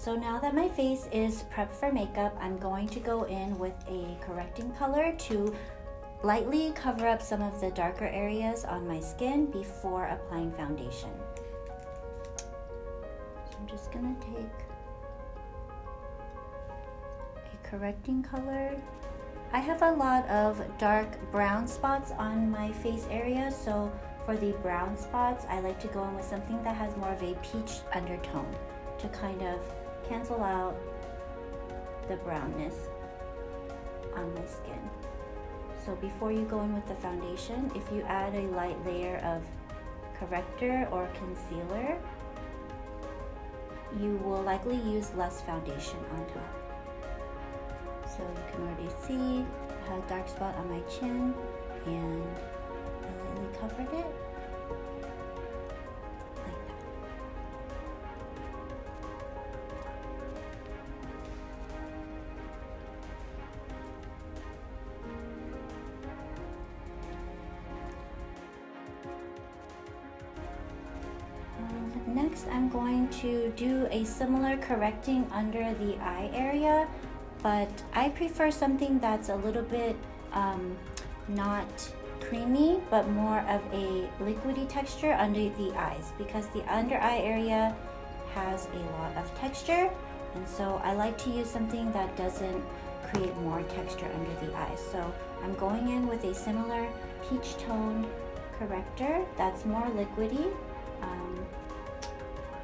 So now that my face is prepped for makeup, I'm going to go in with a correcting color to lightly cover up some of the darker areas on my skin before applying foundation. So I'm just gonna take a correcting color. I have a lot of dark brown spots on my face area, so for the brown spots, I like to go in with something that has more of a peach undertone to kind of cancel out the brownness on my skin. So before you go in with the foundation, if you add a light layer of corrector or concealer, you will likely use less foundation on top. So you can already see I have a dark spot on my chin and I lightly covered it. Next, I'm going to do a similar correcting under the eye area, but I prefer something that's a little bit not creamy, but more of a liquidy texture under the eyes, because the under eye area has a lot of texture, and so I like to use something that doesn't create more texture under the eyes. So I'm going in with a similar peach toned corrector that's more liquidy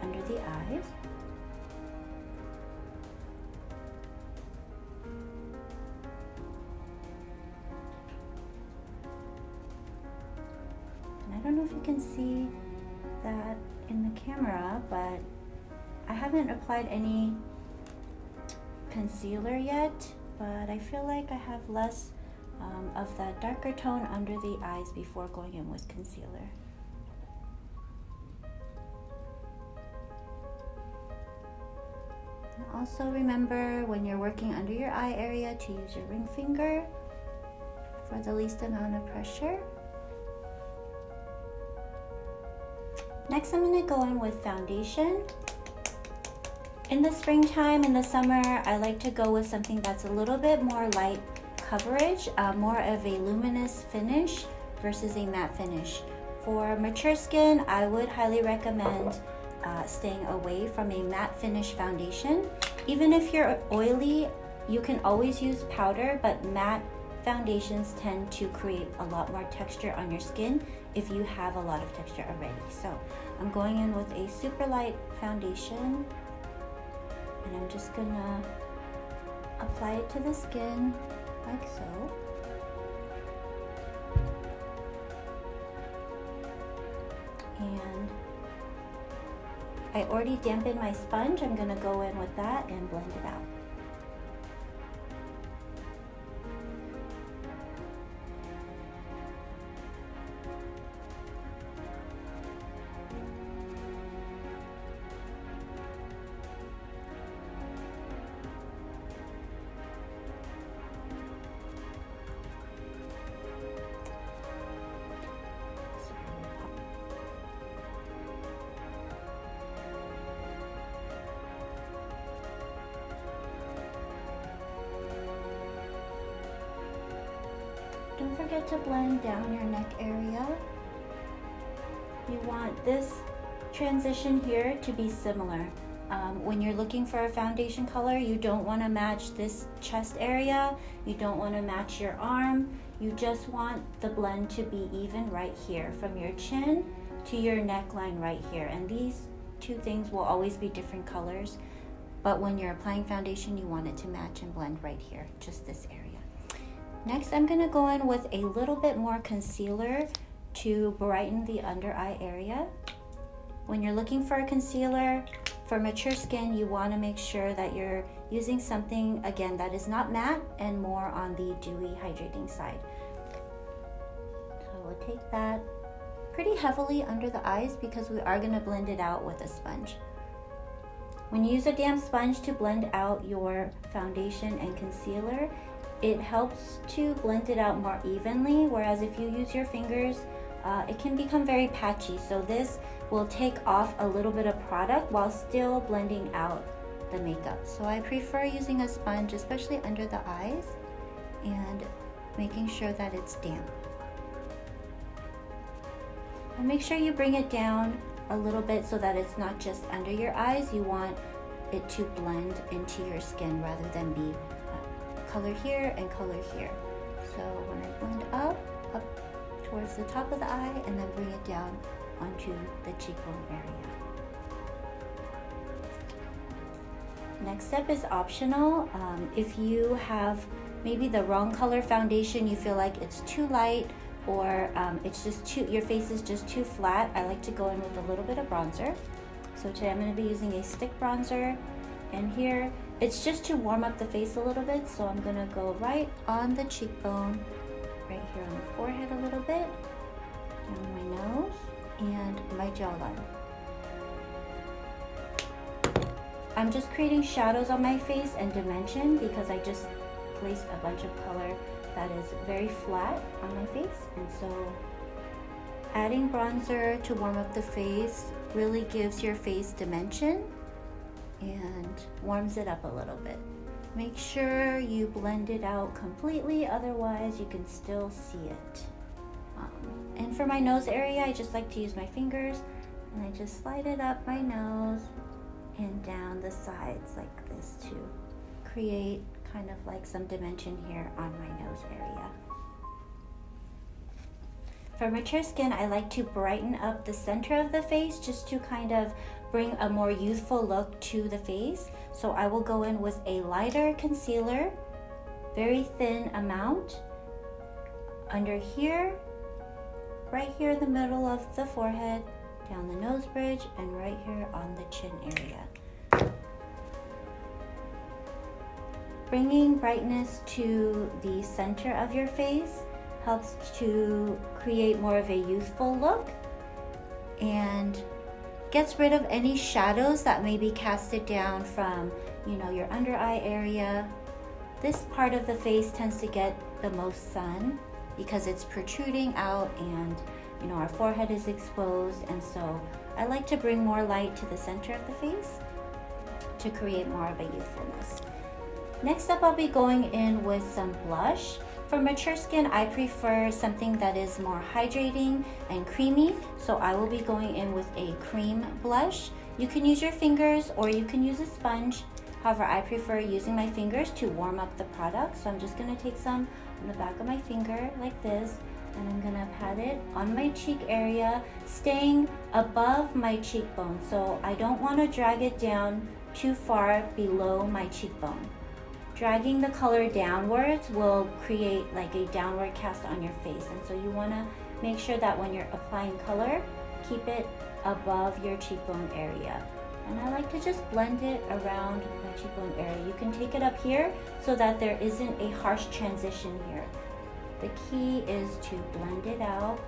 under the eyes. And I don't know if you can see that in the camera, but I haven't applied any concealer yet, but I feel like I have less of that darker tone under the eyes before going in with concealer. Also remember, when you're working under your eye area, to use your ring finger for the least amount of pressure. Next, I'm going to go in with foundation. In the springtime, in the summer, I like to go with something that's a little bit more light coverage, more of a luminous finish versus a matte finish. For mature skin, I would highly recommend staying away from a matte finish foundation. Even if you're oily, you can always use powder, but matte foundations tend to create a lot more texture on your skin if you have a lot of texture already. So I'm going in with a super light foundation, and I'm just gonna apply it to the skin like so. And I already dampened my sponge. I'm gonna go in with that and blend it out. Don't forget to blend down your neck area. You want this transition here to be similar. When you're looking for a foundation color, you don't want to match this chest area, you don't want to match your arm, you just want the blend to be even right here, from your chin to your neckline right here. And these two things will always be different colors, but when you're applying foundation, you want it to match and blend right here, just this area. Next, I'm going to go in with a little bit more concealer to brighten the under eye area. When you're looking for a concealer for mature skin, you want to make sure that you're using something, again, that is not matte and more on the dewy hydrating side. So we'll take that pretty heavily under the eyes because we are going to blend it out with a sponge. When you use a damp sponge to blend out your foundation and concealer, it helps to blend it out more evenly, whereas if you use your fingers, it can become very patchy. So this will take off a little bit of product while still blending out the makeup. So I prefer using a sponge, especially under the eyes, and making sure that it's damp. And make sure you bring it down a little bit so that it's not just under your eyes. You want it to blend into your skin rather than be color here and color here. So when I blend up towards the top of the eye and then bring it down onto the cheekbone area. Next step is optional. If you have maybe the wrong color foundation, you feel like it's too light, or it's just your face is just too flat, I like to go in with a little bit of bronzer. So today I'm going to be using a stick bronzer, and here it's just to warm up the face a little bit. So I'm going to go right on the cheekbone, right here on the forehead a little bit, down my nose, and my jawline. I'm just creating shadows on my face and dimension because I just placed a bunch of color that is very flat on my face. And so adding bronzer to warm up the face really gives your face dimension and warms it up a little bit. Make sure you blend it out completely, otherwise you can still see it. And for my nose area, I just like to use my fingers, and I just slide it up my nose and down the sides like this to create kind of like some dimension here on my nose area. For mature skin, I like to brighten up the center of the face just to kind of bring a more youthful look to the face. So I will go in with a lighter concealer, very thin amount, under here, right here in the middle of the forehead, down the nose bridge, and right here on the chin area. Bringing brightness to the center of your face helps to create more of a youthful look and gets rid of any shadows that may be casted down from, your under eye area. This part of the face tends to get the most sun because it's protruding out, and our forehead is exposed, and so I like to bring more light to the center of the face to create more of a youthfulness. Next up, I'll be going in with some blush. For mature skin, I prefer something that is more hydrating and creamy, so I will be going in with a cream blush. You can use your fingers or you can use a sponge. However, I prefer using my fingers to warm up the product. So I'm just going to take some on the back of my finger like this, and I'm going to pat it on my cheek area, staying above my cheekbone. So I don't want to drag it down too far below my cheekbone. Dragging the color downwards will create like a downward cast on your face, and so you want to make sure that when you're applying color, keep it above your cheekbone area. And I like to just blend it around my cheekbone area. You can take it up here so that there isn't a harsh transition here. The key is to blend it out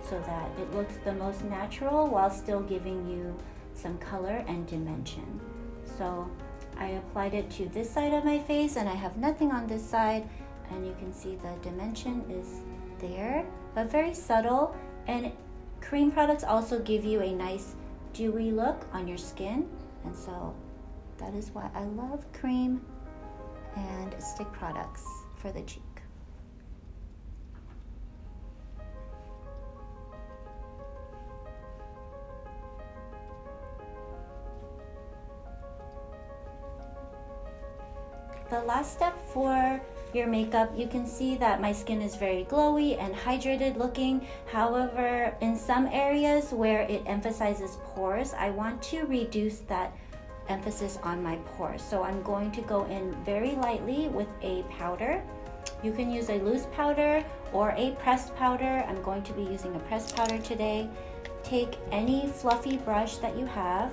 so that it looks the most natural while still giving you some color and dimension. So I applied it to this side of my face, and I have nothing on this side, and you can see the dimension is there, but very subtle. And cream products also give you a nice dewy look on your skin, and so that is why I love cream and stick products for the cheek. The last step for your makeup, you can see that my skin is very glowy and hydrated looking. However, in some areas where it emphasizes pores, I want to reduce that emphasis on my pores. So I'm going to go in very lightly with a powder. You can use a loose powder or a pressed powder. I'm going to be using a pressed powder today. Take any fluffy brush that you have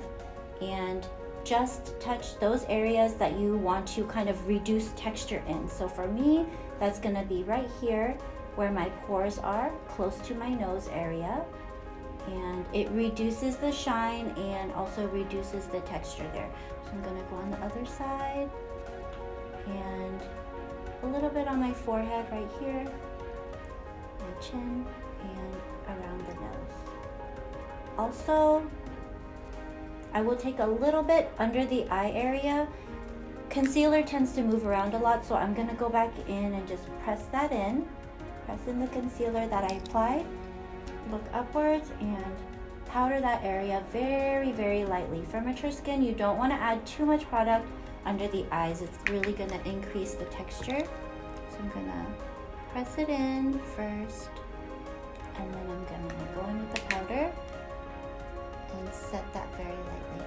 and just touch those areas that you want to kind of reduce texture in. So for me, that's gonna be right here where my pores are, close to my nose area. And it reduces the shine and also reduces the texture there. So I'm gonna go on the other side and a little bit on my forehead right here, my chin, and around the nose. Also, I will take a little bit under the eye area. Concealer tends to move around a lot, so I'm gonna go back in and just press that in. Press in the concealer that I applied. Look upwards and powder that area very, very lightly. For mature skin, you don't want to add too much product under the eyes. It's really going to increase the texture. So I'm going to press it in first, and then I'm going to go in with the powder and set that very lightly.